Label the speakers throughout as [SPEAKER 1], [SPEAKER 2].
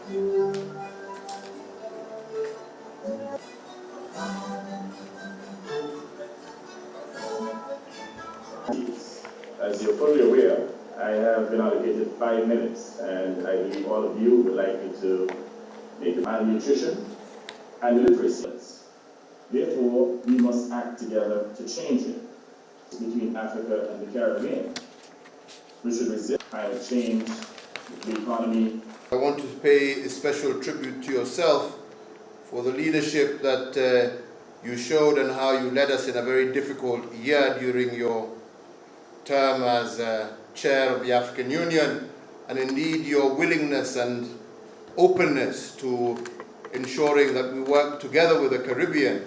[SPEAKER 1] As you're fully aware, I have been allocated 5 minutes, and I believe all of you would like me to make malnutrition and literacy. Therefore, we must act together to change it between Africa and the Caribbean. We should resist climate change, the economy.
[SPEAKER 2] I want to pay a special tribute to yourself for the leadership that you showed and how you led us in a very difficult year during your term as chair of the African Union, and indeed your willingness and openness to ensuring that we work together with the Caribbean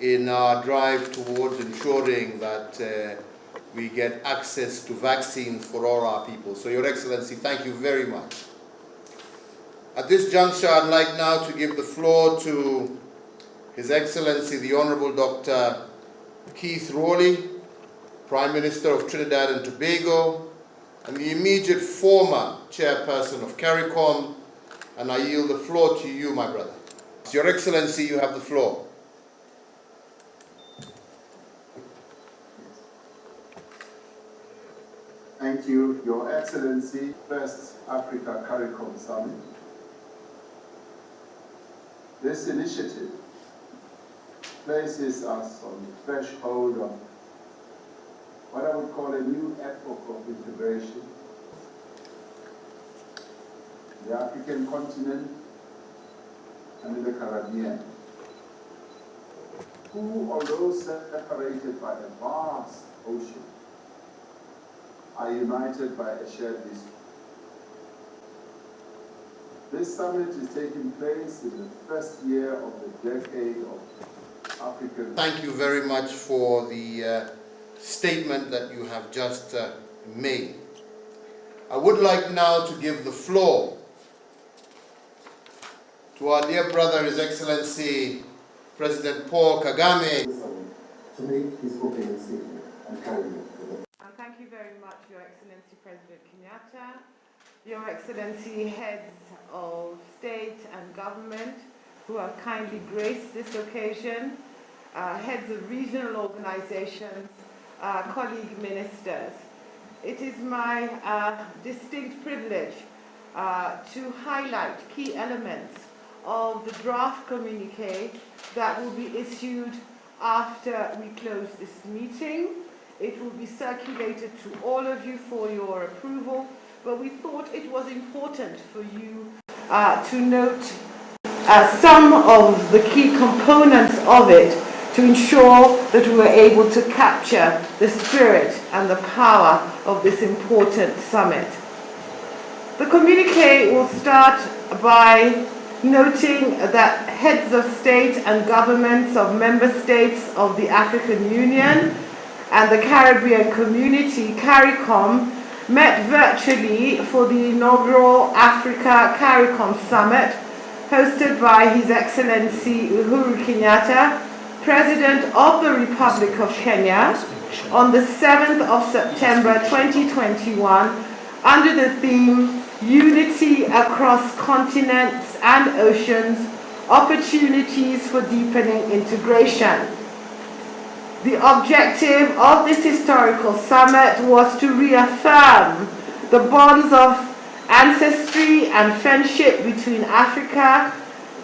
[SPEAKER 2] in our drive towards ensuring that we get access to vaccines for all our people. So, Your Excellency, thank you very much. At this juncture, I'd like now to give the floor to His Excellency, the Honorable Dr. Keith Rowley, Prime Minister of Trinidad and Tobago, and the immediate former chairperson of Caricom, and I yield the floor to you, my brother. Your Excellency, you have the floor.
[SPEAKER 3] Thank you, Your Excellency. First Africa Caricom Summit. This initiative places us on the threshold of what I would call a new epoch of integration. The African continent and in the Caribbean, who, although separated by a vast ocean, are united by a shared history. This summit is taking place in the first year of the decade of African...
[SPEAKER 2] Thank you very much for the statement that you have just made. I would like now to give the floor to our dear brother, His Excellency, President Paul Kagame,
[SPEAKER 4] to make his opening statement and carry it.
[SPEAKER 5] Thank you very much, Your Excellency President Kenyatta, Your Excellency heads of state and government who have kindly graced this occasion, heads of regional organizations, colleague ministers. It is my distinct privilege to highlight key elements of the draft communiqué that will be issued after we close this meeting. It will be circulated to all of you for your approval, but we thought it was important for you to note some of the key components of it to ensure that we were able to capture the spirit and the power of this important summit. The communiqué will start by noting that heads of state and governments of member states of the African Union and the Caribbean Community, Caricom, met virtually for the inaugural Africa Caricom Summit, hosted by His Excellency Uhuru Kenyatta, President of the Republic of Kenya, on the 7th of September 2021, under the theme, Unity Across Continents and Oceans, Opportunities for Deepening Integration. The objective of this historical summit was to reaffirm the bonds of ancestry and friendship between Africa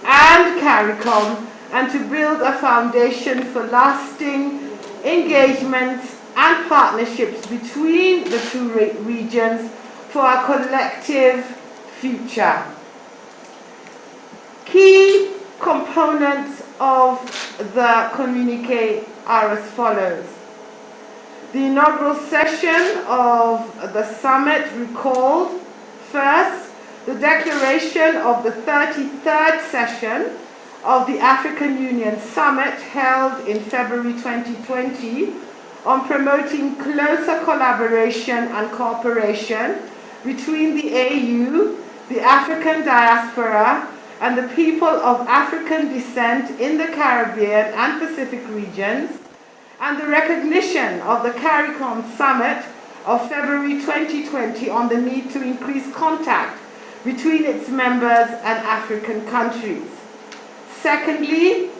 [SPEAKER 5] and Caricom, and to build a foundation for lasting engagements and partnerships between the two regions for a collective future. Key components of the communiqué are as follows. The inaugural session of the summit recalled, first, the declaration of the 33rd session of the African Union Summit held in February 2020 on promoting closer collaboration and cooperation between the AU, the African diaspora, and the people of African descent in the Caribbean and Pacific regions, and the recognition of the CARICOM Summit of February 2020 on the need to increase contact between its members and African countries. Secondly,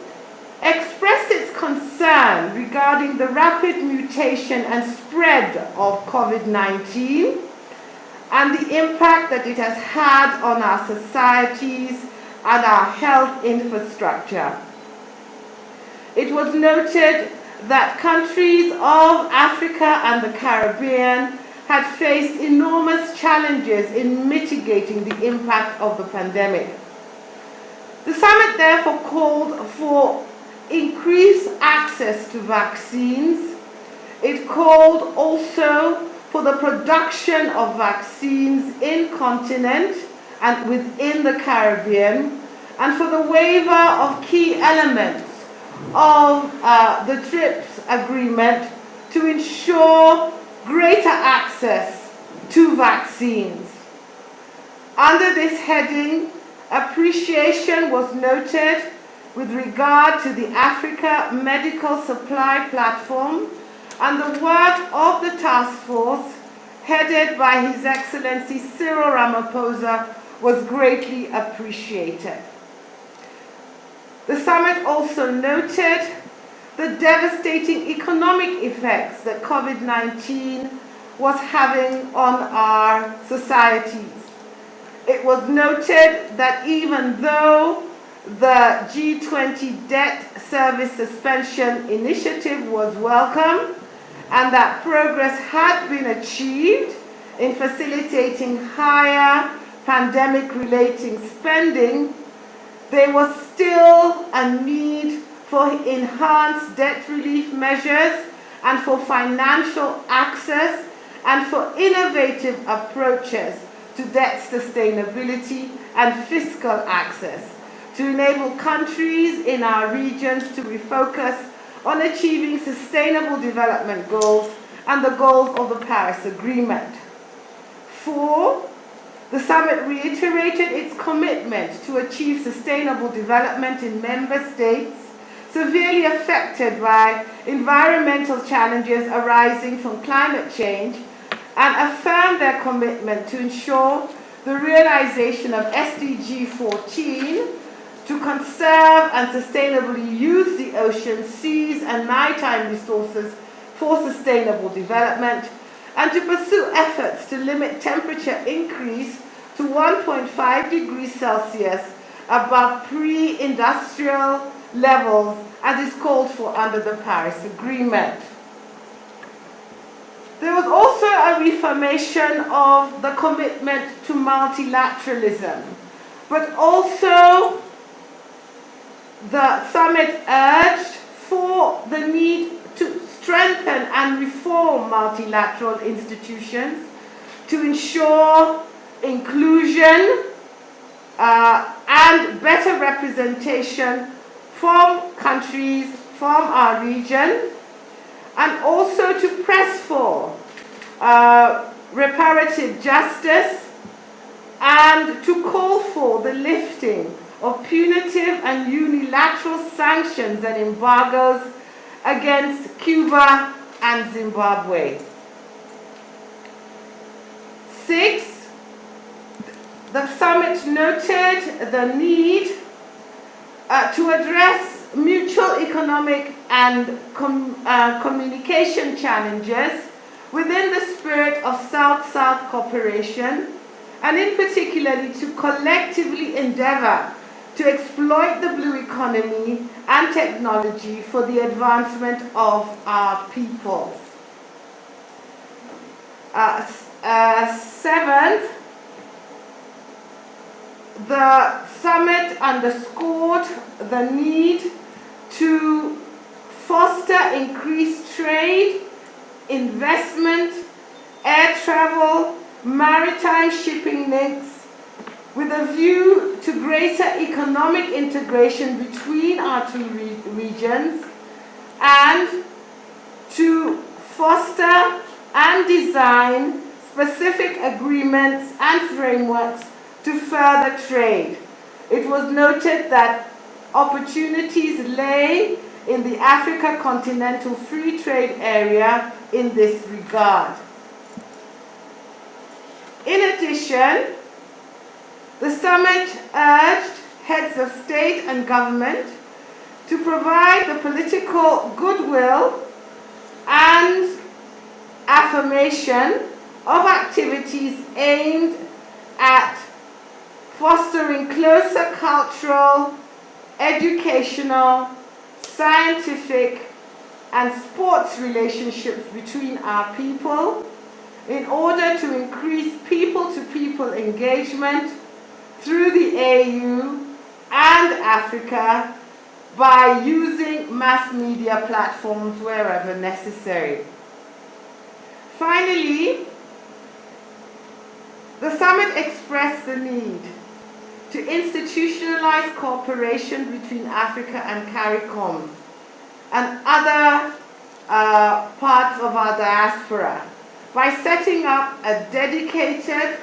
[SPEAKER 5] expressed its concern regarding the rapid mutation and spread of COVID-19 and the impact that it has had on our societies and our health infrastructure. It was noted that countries of Africa and the Caribbean had faced enormous challenges in mitigating the impact of the pandemic. The summit therefore called for increased access to vaccines. It called also for the production of vaccines in continent and within the Caribbean, and for the waiver of key elements of the TRIPS agreement to ensure greater access to vaccines. Under this heading, appreciation was noted with regard to the Africa Medical Supply Platform, and the work of the task force headed by His Excellency Cyril Ramaphosa was greatly appreciated. The summit also noted the devastating economic effects that COVID-19 was having on our societies. It was noted that even though the G20 debt service suspension initiative was welcome and that progress had been achieved in facilitating higher pandemic-related spending, there was still a need for enhanced debt relief measures and for financial access and for innovative approaches to debt sustainability and fiscal access to enable countries in our regions to refocus on achieving sustainable development goals and the goals of the Paris Agreement. 4, the summit reiterated its commitment to achieve sustainable development in member states severely affected by environmental challenges arising from climate change, and affirmed their commitment to ensure the realization of SDG 14 to conserve and sustainably use the ocean, seas, and maritime resources for sustainable development, and to pursue efforts to limit temperature increase to 1.5 degrees Celsius above pre-industrial levels as is called for under the Paris Agreement. There was also a reaffirmation of the commitment to multilateralism, but also the summit urged for the need to strengthen and reform multilateral institutions to ensure inclusion and better representation from countries from our region, and also to press for reparative justice and to call for the lifting of punitive and unilateral sanctions and embargoes against Cuba and Zimbabwe. 6, the summit noted the need to address mutual economic and communication challenges within the spirit of South-South cooperation, and in particularly to collectively endeavor to exploit the blue economy and technology for the advancement of our peoples. 7th, the summit underscored the need to foster increased trade, investment, air travel, maritime shipping links, with a view to greater economic integration between our two regions, and to foster and design specific agreements and frameworks to further trade. It was noted that opportunities lay in the Africa Continental Free Trade Area in this regard. In addition, The summit urged heads of state and government to provide the political goodwill and affirmation of activities aimed at fostering closer cultural, educational, scientific, and sports relationships between our people in order to increase people-to-people engagement through the AU and Africa by using mass media platforms wherever necessary. Finally, the summit expressed the need to institutionalize cooperation between Africa and Caricom and other parts of our diaspora by setting up a dedicated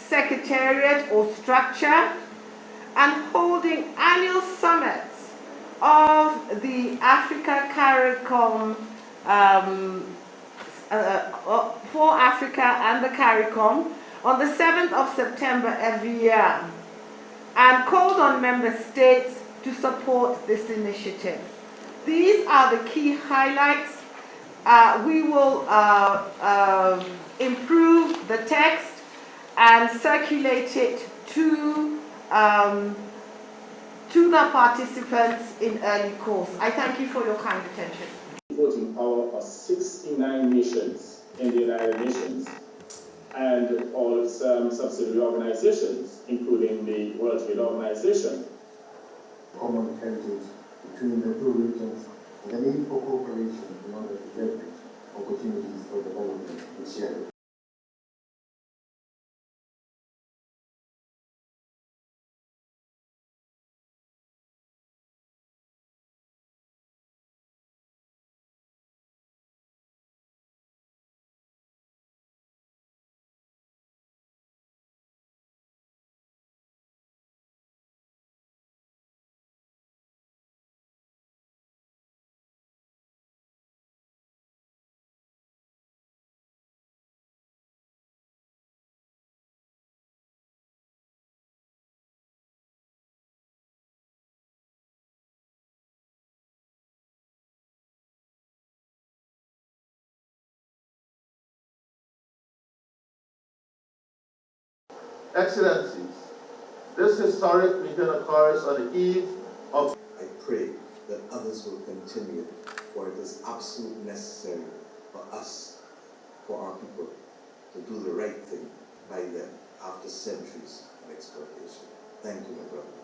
[SPEAKER 5] secretariat or structure and holding annual summits of the Africa Caricom for Africa and the Caricom on the 7th of September every year, and called on member states to support this initiative. These are the key highlights. We will improve the text and circulate it to the participants in early course. I thank you for your kind attention.
[SPEAKER 1] Voting power of 69 nations in the United Nations and all its subsidiary organizations, including the World Trade Organization.
[SPEAKER 4] Common heritage between the two regions and the need for cooperation in order to leverage opportunities for development and sharing.
[SPEAKER 6] Excellencies, this historic meeting occurs on the eve of...
[SPEAKER 7] I pray that others will continue, for it is absolutely necessary for us, for our people, to do the right thing by them after centuries of exploitation. Thank you, my brother.